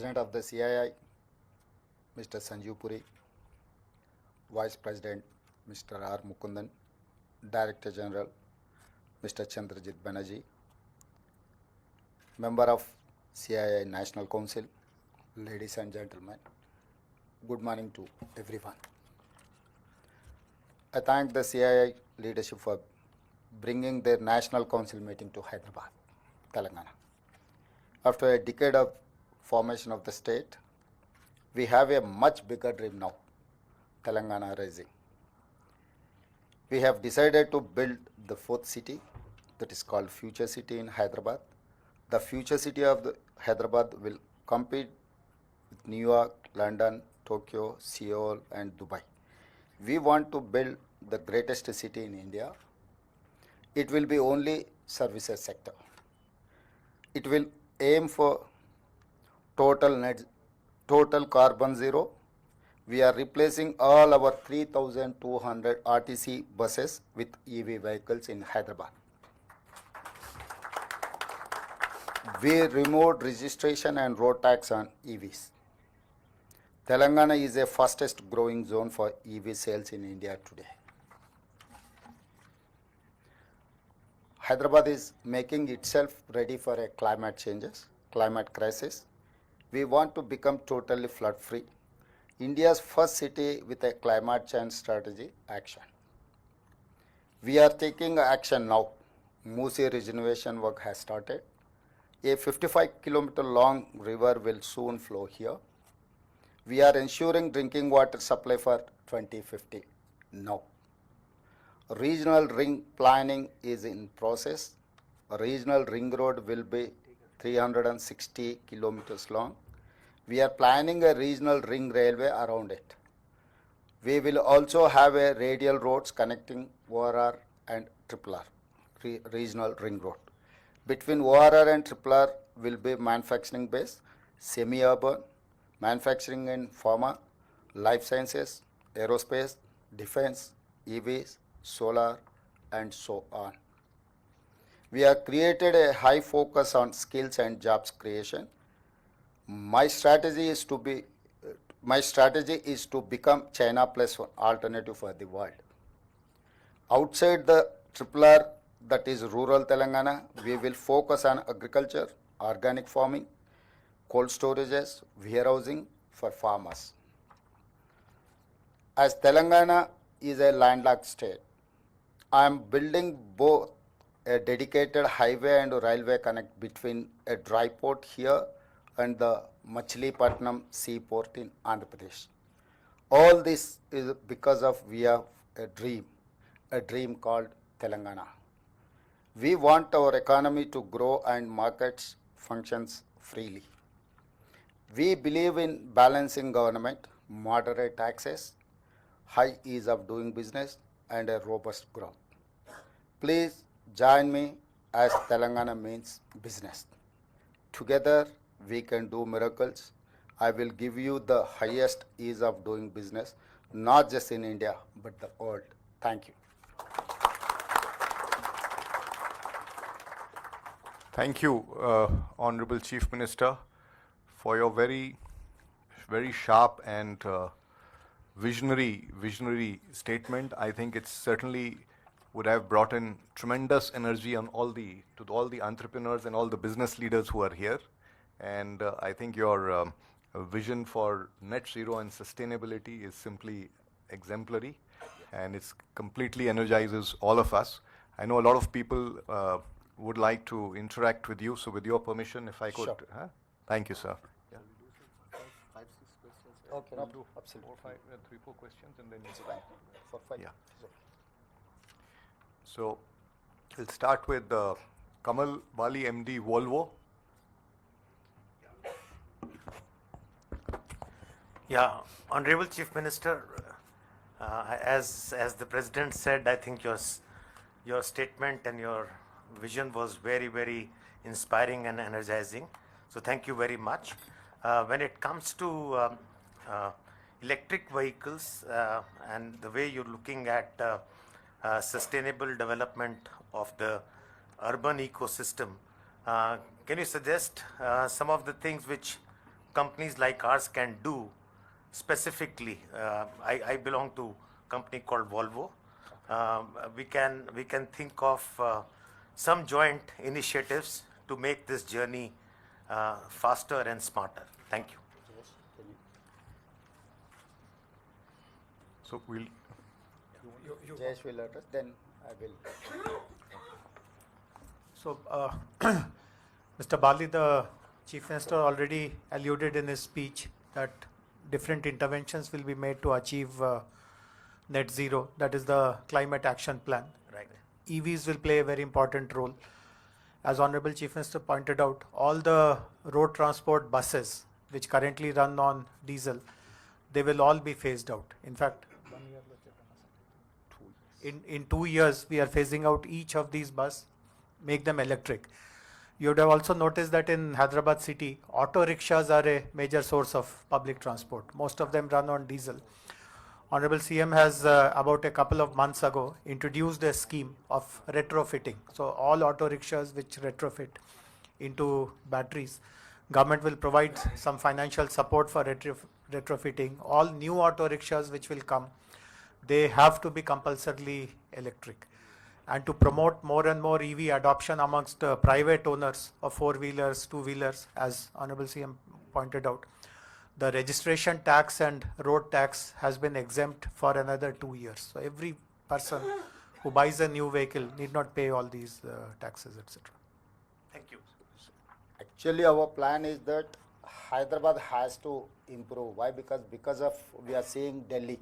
President of the CII, Mr. Sanjeev Puri, Vice President, Mr. R. Mukundan, Director General, Mr. Chandrajit Banerjee, Member of CII National Council, ladies and gentlemen, good morning to everyone. I thank the CII leadership for bringing their National Council meeting to Hyderabad, Telangana. After a decade of formation of the state, we have a much bigger dream now, Telangana Rising. We have decided to build the fourth city, that is called Future City in Hyderabad. The Future City of the Hyderabad will compete with New York, London, Tokyo, Seoul and Dubai. We want to build the greatest city in India. It will be only services sector. It will aim for total carbon zero. We are replacing all our 3,200 RTC buses with EV vehicles in Hyderabad. We removed registration and road tax on EVs. Telangana is the fastest growing zone for EV sales in India today. Hyderabad is making itself ready for a climate crisis. We want to become totally flood free. India's first city with a climate change strategy action. We are taking action now. Moosi regeneration work has started. A 55-kilometer long river will soon flow here. We are ensuring drinking water supply for 2050 now. Regional ring planning is in process. A regional ring road will be 360 kilometers long. We are planning a regional ring railway around it. We will also have a radial roads connecting ORR and RRR, regional ring road. Between ORR and RRR will be manufacturing base, semi-urban, manufacturing in pharma, life sciences, aerospace, defense, EVs, solar, and so on. We have created a high focus on skills and jobs creation. My strategy is to become China plus one alternative for the world. Outside the RRR, that is rural Telangana, we will focus on agriculture, organic farming, cold storages, warehousing for farmers. As Telangana is a landlocked state, I am building both a dedicated highway and railway connect between a dry port here and the Machilipatnam seaport in Andhra Pradesh. All this is because of we have a dream called Telangana. We want our economy to grow and markets functions freely. We believe in balancing government, moderate taxes, high ease of doing business, and a robust growth. Please join me as Telangana means business. Together we can do miracles. I will give you the highest ease of doing business, not just in India, but the world. Thank you. Thank you, Honorable Chief Minister, for your very sharp and visionary statement. I think it certainly would have brought in tremendous energy on to all the entrepreneurs and all the business leaders who are here. And I think your vision for net zero and sustainability is simply exemplary, and it's completely energizes all of us. I know a lot of people would like to interact with you, so with your permission, if I could. Sure. Thank you, sir. Yeah. 5, 6 questions. Okay, We'll do absolutely. 3, 4 questions, and then It's fine. For 5. Yeah. So we'll start with Kamal Bali, MD, Volvo. Yeah, Honorable Chief Minister, as the President said, I think your statement and your vision was very inspiring and energizing. So thank you very much. When it comes to electric vehicles and the way you're looking at sustainable development of the urban ecosystem, can you suggest some of the things which companies like ours can do specifically. I belong to a company called Volvo. We can think of some joint initiatives to make this journey faster and smarter. Thank you. So we'll. Jayesh will address, then I will. So, Mr. Bali, the Chief Minister already alluded in his speech that different interventions will be made to achieve net zero. That is the climate action plan. Right. EVs will play a very important role. As Honorable Chief Minister pointed out, all the road transport buses which currently run on diesel, they will all be phased out. In fact, in 2 years, we are phasing out each of these buses, make them electric. You would have also noticed that in Hyderabad city, auto rickshaws are a major source of public transport. Most of them run on diesel. Honorable CM has about a couple of months ago introduced a scheme of retrofitting. So all auto rickshaws which retrofit into batteries, government will provide some financial support for retrofitting. All new auto rickshaws which will come, they have to be compulsorily electric. And to promote more and more EV adoption amongst private owners of four-wheelers, two-wheelers, as Honorable CM pointed out, the registration tax and road tax has been exempt for another 2 years. So every person who buys a new vehicle need not pay all these taxes, etc. Thank you. Actually, our plan is that Hyderabad has to improve. Why? Because of we are seeing Delhi,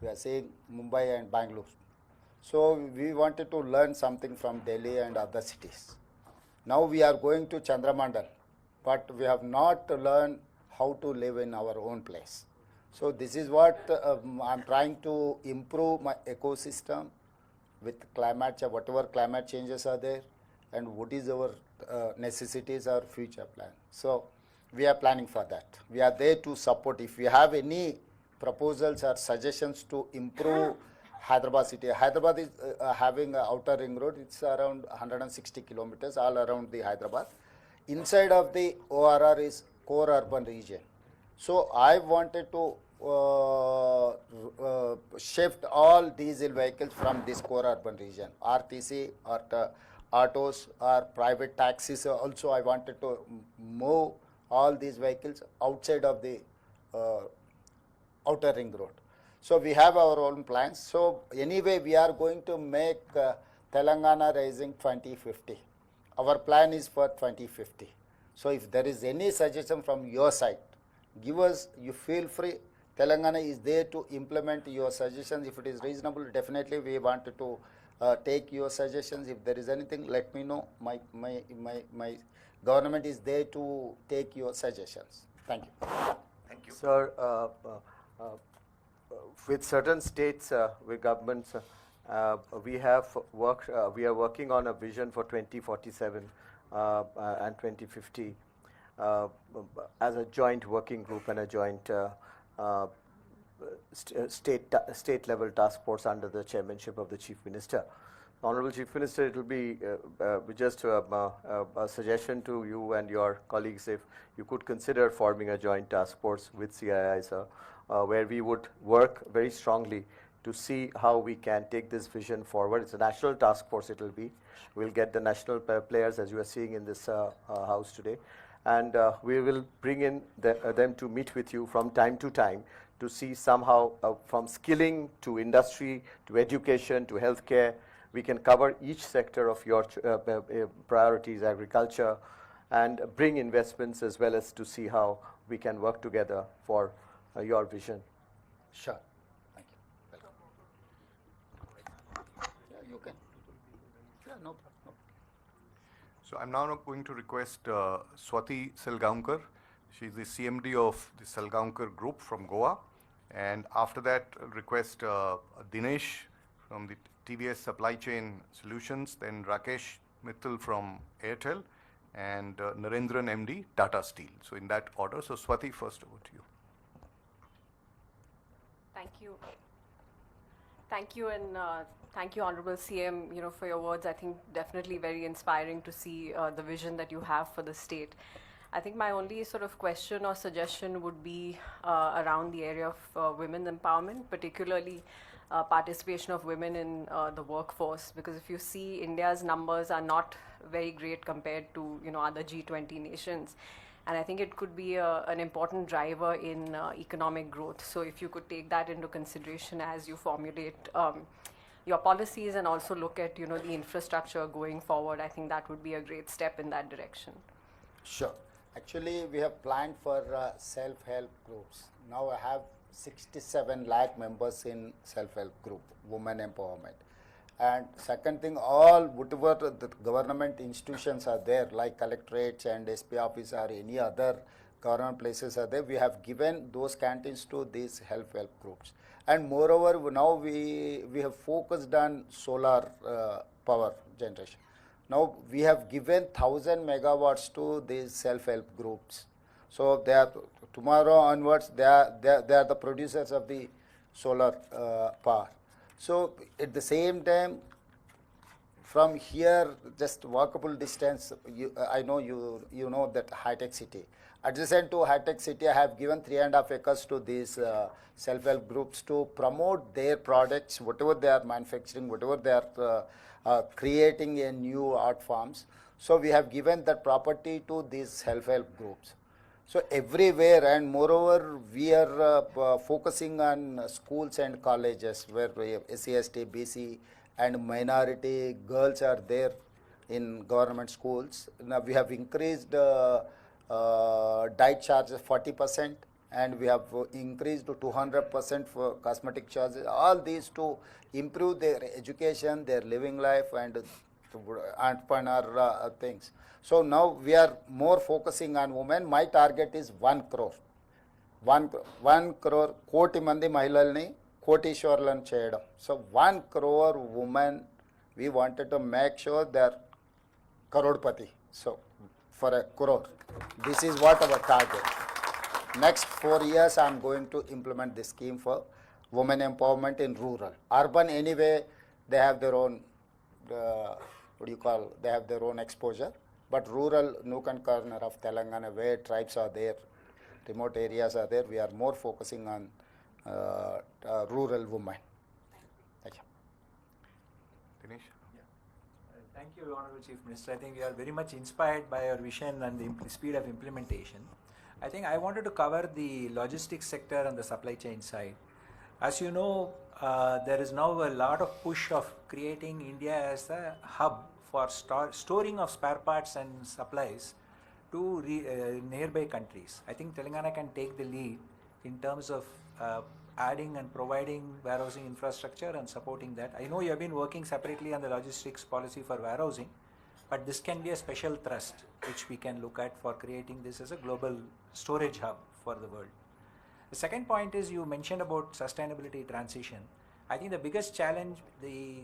we are seeing Mumbai and Bangalore. So we wanted to learn something from Delhi and other cities. Now we are going to Chandramandal, but we have not learned how to live in our own place. So this is what I'm trying to improve my ecosystem with climate change, whatever climate changes are there, and what is our necessities, our future plan. So we are planning for that. We are there to support. If you have any proposals or suggestions to improve Hyderabad city. Hyderabad is having an outer ring road. It's around 160 kilometers all around the Hyderabad. Inside of the ORR is core urban region. So I wanted to shift all diesel vehicles from this core urban region. RTC or autos or private taxis also I wanted to move all these vehicles outside of the outer ring road. So we have our own plans. So anyway, we are going to make Telangana Rising 2050. Our plan is for 2050. So if there is any suggestion from your side, give us, you feel free. Telangana is there to implement your suggestions. If it is reasonable, definitely we want to take your suggestions. If there is anything, let me know. My government is there to take your suggestions. Thank you. Thank you. Sir, with certain states, with governments, we are working on a vision for 2047 and 2050 as a joint working group and a joint state level task force under the chairmanship of the Chief Minister. Honorable Chief Minister, it will be just a suggestion to you and your colleagues if you could consider forming a joint task force with CII, sir, where we would work very strongly to see how we can take this vision forward. It's a national task force, it will be. We'll get the national players, as you are seeing in this house today, and we will bring in them to meet with you from time to time to see somehow from skilling to industry to education to healthcare, we can cover each sector of your priorities, agriculture, and bring investments as well as to see how we can work together for your vision. Sure. Thank you. Welcome. Yeah, you can. Yeah, no problem. So I'm now going to request Swati Selgaonkar. She's the CMD of the Selgaonkar Group from Goa. And after that, request Dinesh from the TVS Supply Chain Solutions, then Rakesh Mittal from Airtel, and Narendran MD, Tata Steel. So in that order. So Swati, first over to you. Thank you. Thank you, and thank you, Honorable CM, for your words. I think definitely very inspiring to see the vision that you have for the state. I think my only sort of question or suggestion would be around the area of women empowerment, particularly participation of women in the workforce. Because if you see, India's numbers are not very great compared to other G20 nations, and I think it could be an important driver in economic growth. So if you could take that into consideration as you formulate your policies and also look at the infrastructure going forward, I think that would be a great step in that direction. Sure. Actually, we have planned for self-help groups. Now I have 67 lakh members in self-help group, women empowerment. And second thing, all whatever the government institutions are there, like collectorates and SP office or any other government places are there, we have given those canteens to these self-help groups. And moreover, now we have focused on solar power generation. Now we have given 1000 megawatts to these self-help groups. So they are, tomorrow onwards, they are the producers of the solar power. So at the same time, from here, just walkable distance, I know you know that high-tech city. Adjacent to high-tech city, I have given 3.5 acres to these self-help groups to promote their products, whatever they are manufacturing, whatever they are creating in new art forms. So we have given that property to these self-help groups. So everywhere, and moreover, we are focusing on schools and colleges where SC, ST, BC and minority girls are there in government schools. Now we have increased diet charges 40%, and we have increased to 200% for cosmetic charges. All these to improve their education, their living life, and entrepreneur things. So now we are more focusing on women. My target is 1 crore. 1 crore, కోటి మంది మహిళల్ని కోటీశ్వర్లను చేయడం. So 1 crore women, we wanted to make sure they are crorepati. So for a crore, this is what our target. Next 4 years, I am going to implement this scheme for women empowerment in rural. Urban, anyway, they have their own, they have their own exposure. But rural, nook and corner of Telangana, where tribes are there, remote areas are there, we are more focusing on rural women. Thank you. Dinesh? Thank you, Honorable Chief Minister. I think we are very much inspired by your vision and the speed of implementation. I think I wanted to cover the logistics sector and the supply chain side. As you know, there is now a lot of push of creating India as a hub for storing of spare parts and supplies to nearby countries. I think Telangana can take the lead in terms of adding and providing warehousing infrastructure and supporting that. I know you have been working separately on the logistics policy for warehousing, but this can be a special thrust which we can look at for creating this as a global storage hub for the world. The second point is you mentioned about sustainability transition. I think the biggest challenge the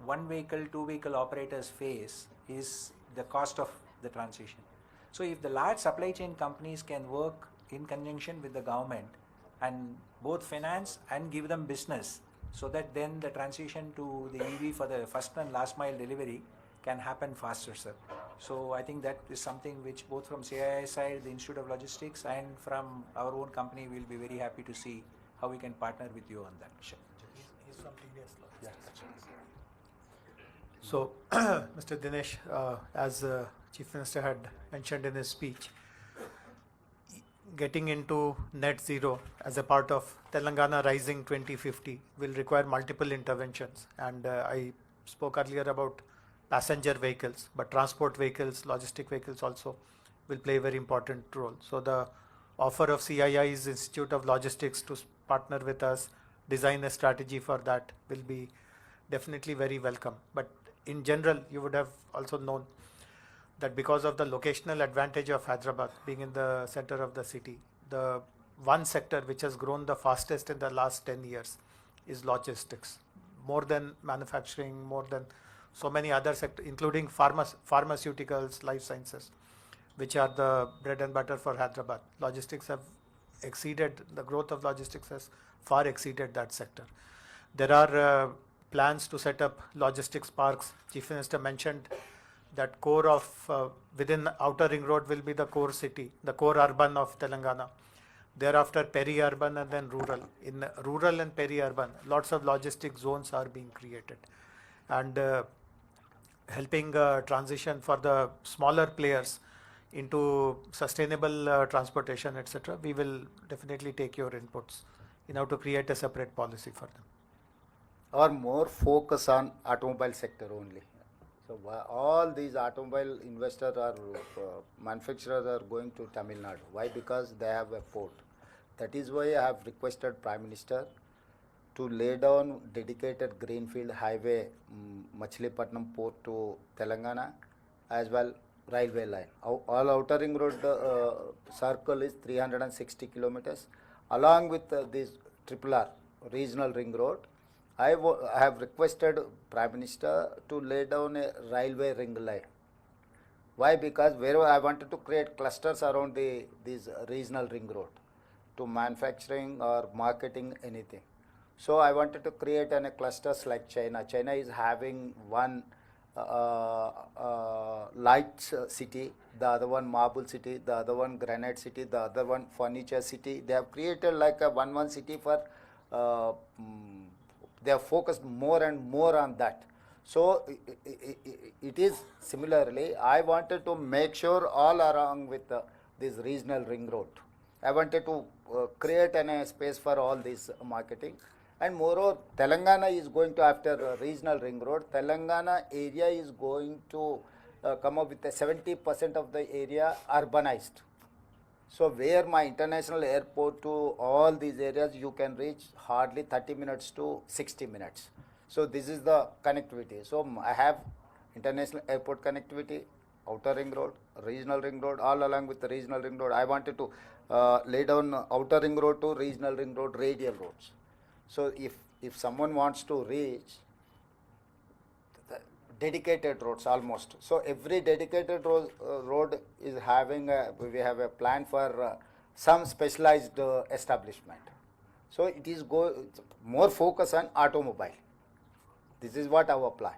one vehicle, two vehicle operators face is the cost of the transition. So if the large supply chain companies can work in conjunction with the government and both finance and give them business, so that then the transition to the EV for the first and last mile delivery can happen faster, sir. So I think that is something which both from CII side, the Institute of Logistics, and from our own company, we'll be very happy to see how we can partner with you on that. Sure. He's from TDS Logistics. So, Mr. Dinesh, as Chief Minister had mentioned in his speech, getting into net zero as a part of Telangana Rising 2050 will require multiple interventions. And I spoke earlier about passenger vehicles, but transport vehicles, logistic vehicles also will play a very important role. So the offer of CII's Institute of Logistics to partner with us, design a strategy for that will be definitely very welcome. But in general, you would have also known that because of the locational advantage of Hyderabad being in the center of the city, the one sector which has grown the fastest in the last 10 years is logistics. More than manufacturing, more than so many other sectors, including pharmaceuticals, life sciences, which are the bread and butter for Hyderabad. Logistics have exceeded, the growth of logistics has far exceeded that sector. There are plans to set up logistics parks. Chief Minister mentioned that core of within outer ring road will be the core city, the core urban of Telangana. Thereafter peri-urban and then rural. In rural and peri-urban, lots of logistic zones are being created, and helping transition for the smaller players into sustainable transportation, etc. We will definitely take your inputs in order to create a separate policy for them. Or more focus on automobile sector only. So all these automobile investors or manufacturers are going to Tamil Nadu. Why? Because they have a port. That is why I have requested Prime Minister to lay down dedicated greenfield highway Machilipatnam port to Telangana, as well railway line. All outer ring road circle is 360 kilometers. Along with this RRR regional ring road, I have requested Prime Minister to lay down a railway ring line. Why? Because wherever I wanted to create clusters around this regional ring road to manufacturing or marketing anything. So I wanted to create a clusters like China. China is having one light city, the other one marble city, the other one granite city, the other one furniture city. They have created like a one city for they have focused more and more on that. So it is similarly, I wanted to make sure all along with this regional ring road. I wanted to create a space for all this marketing. And moreover, Telangana is going to, after regional ring road, Telangana area is going to come up with a 70% of the area urbanized. So where my international airport to all these areas, you can reach hardly 30 minutes to 60 minutes. So this is the connectivity. So I have international airport connectivity, outer ring road, regional ring road, all along with the regional ring road. I wanted to lay down outer ring road to regional ring road, radial roads. So if someone wants to reach dedicated roads almost. So every dedicated road is having we have a plan for some specialized establishment. So it is more focus on automobile. This is what our plan.